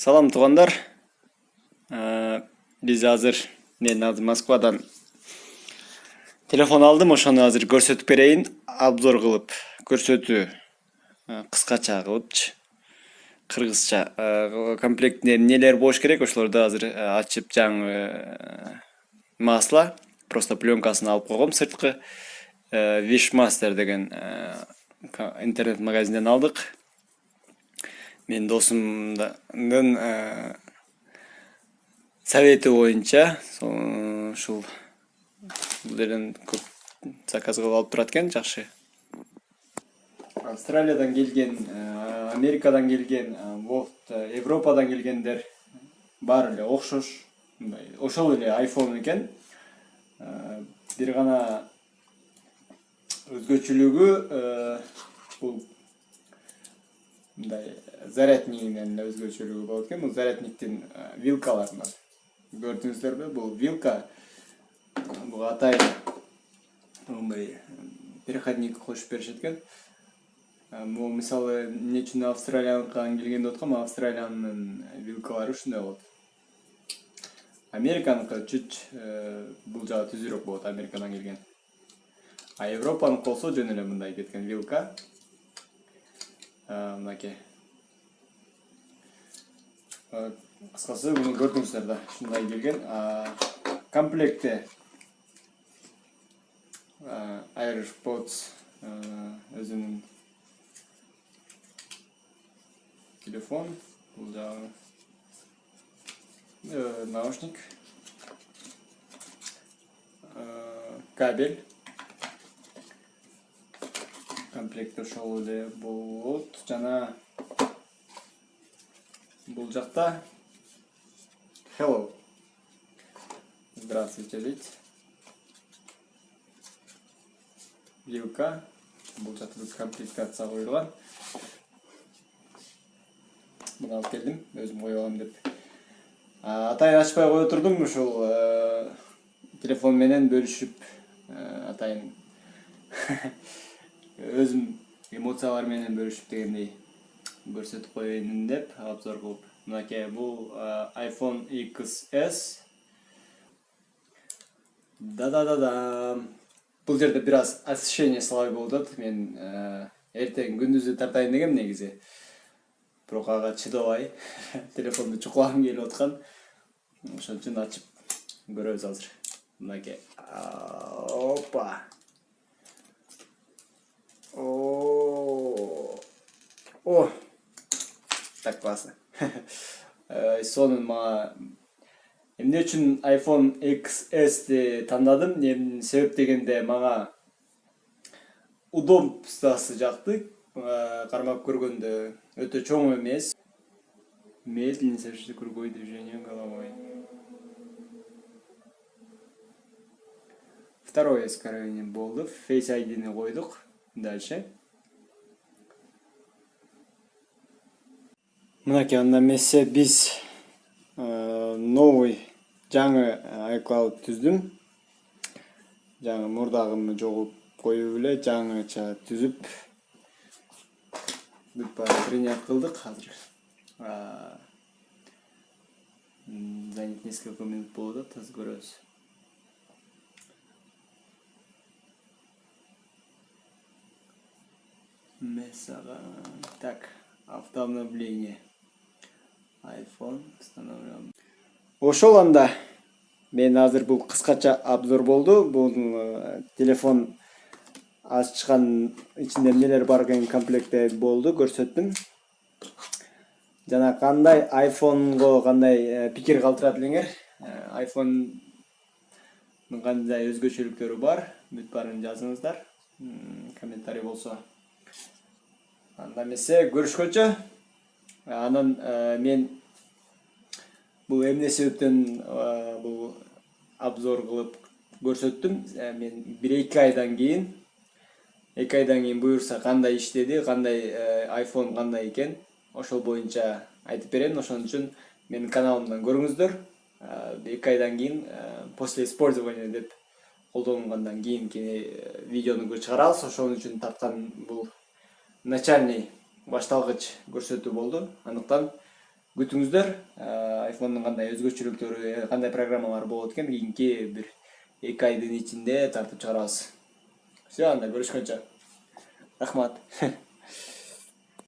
Салам туғандар. Биз азыр мен Москвадан телефон алдым, ошону азыр көрсөтүп берейин. Обзор кылып көрсөтүү кыскача кылыпчы. Кыргызча комплектинде нелер болуш керек, ошолорду азыр ачып жаңы масло, просто пленкасын алып койгом сырткы. Wishmaster деген интернет магазинден алдык. Мен досумдун совети боюнча ушул булерден көп заказ кылып алып турат экен, жакшы. Австралиядан келген, Америкадан келген, Европадан келгендер баары эле окшош. Ошол эле iPhone экен. Бир гана өзгөчөлүгү бул мындай заряднигинен өзгөчөлүгү болот экен. Бул зарядниктин вилкаларынан. Көрдүңүздөрбү? Бул вилка, бул атай мындай переходник кошуп беришет экен. Бул мисалы эмне үчүн Австралиядан келген деп аткам, Австралиянын вилкалары ушундай болот. Американыкы чуть бул жагы түзүрөөк болот, Америкадан келген. А Европаныкы болсо жөн эле мындай кеткен вилка. Мынакей. Кыскасы буну көрдүңүздөр да, ушундай келген. Комплектте AirPods өзүнүн телефон, бул жагы наушник, кабель. Комплектте ошол эле болот. Жана бул жакта Hello. Здравствуйте дейт. Вилка. Бул жакта комплектация коюлган. Муну алып келдим, өзүм коюп алам деп. Атайын ачпай кое турдум, ушул телефон менен бөлүшүп, атайын өзүм эмоциялар менен бөлүшүп дегендей көрсөтүп коеюн деп обзор кылып. Мынакей, бул iPhone XS. Да-да-да-да. Бул жерде бир аз освещение слабый болуп атат. Мен эртең күндүзү тартайын дегем негизи. Бирок ага чыдабай телефонду чукулагым келип аткан. Ошон үчүн ачып көрөбүз азыр. Мынакей. Опа. О. Так классно. Сонун мага эмне үчүн iPhone XS'ти тандадым? Себеп дегенде мага удобствосы жакты. Кармап көргөндө өтө чоң эмес. Медленно совершить круговое движение головой. Второе скорее болду. Face ID-ни койдук. Дальше. Мынакей, анда эмесе биз новый жаңы iCloud түздүм. Жаңы мурдагымды жогуп коюп эле жаңыча түзүп принять кылдык азыр. Занять несколько минут болот, азыр көрөбүз. Месага. Так, автообновление. iPhone установлен. Ошол анда мен азыр бул кыскача обзор болду. Бул телефон ачкан ичинде эмнелер бар экен комплектте болду, көрсөттүм. Жана кандай iPhone'го кандай пикир калтырат элеңер? iPhone'дун кандай өзгөчөлүктөрү бар? Бүт баарын жазыңыздар. Комментарий болсо. Анда эмесе көрүшкөнчө. Анан мен бул эмне себептен бул обзор кылып көрсөттүм. Мен 1-2 айдан кийин буюрса кандай иштеди, кандай iPhone кандай экен, ошол боюнча айтып берем. Ошон үчүн менин каналымдан көрүңүздөр. 2 айдан кийин после использования деп колдонгандан кийинки видеону чыгарабыз. Ошон үчүн тарткан бул начальный башталгыч көрсөтүү болду. Андыктан күтүңүздөр. Айфондун кандай өзгөчөлүктөрү, кандай программалар болот экен кийинки бир 2 айдын ичинде тартып чыгарабыз. Все, анда көрүшкөнчө. Рахмат.